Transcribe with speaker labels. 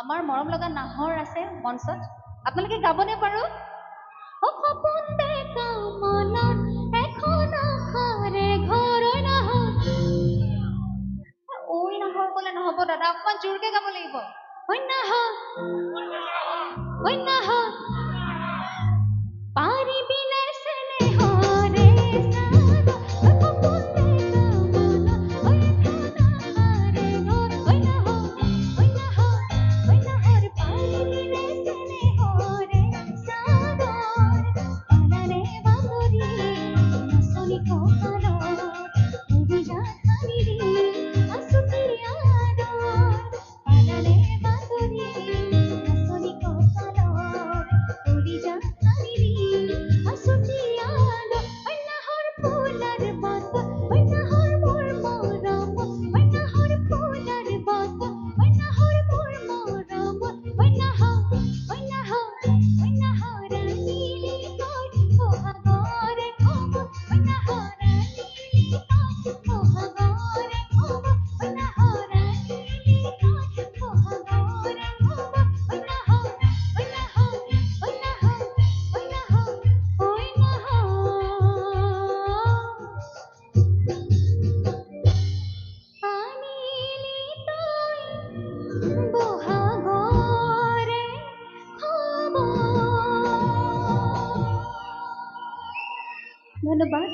Speaker 1: আমাৰ মৰম লগা নাহৰ আছে মঞ্চত আপোনালোকে গাবনে বাৰু ও সপোন দেখা মনত এখন আশাৰে ঘৰ নাহৰ ঐ নাহৰ ক'লে নহ'ব দাদা অকণমান জোৰকে গাব লাগিব ঐ নাহৰ পাৰিবি নে চেনেহৰে চাব সপোন দেখা মনত এখন আশাৰে ঘৰ ঐ নাহৰ পাৰিবি নে চেনেহৰে চাব আনাৰে বাতৰি নচলি কঁকালত উৰি যা ধাৰিৰি আচুতি আদৰ আনাৰে বাতৰি নচলি কঁকালত উৰি যা ধাৰিৰি আচুতি আদৰ ঐ নাহৰ ফুলাৰ বাট ঐ নাহৰ মোৰ মৰম ঐ নাহৰ ফুলাৰ বাট ঐ নাহৰ মোৰ মৰম ঐ নাহৰ নীলি কয় সোহাগৰে কব ঐ নাহৰ নীলি কয় সোহাগৰে কব ঐ নাহৰ নীলি কয় সোহাগৰে কব ঐ নাহৰ আনিলি তই বহাগৰে খবৰ ধন্যবাদ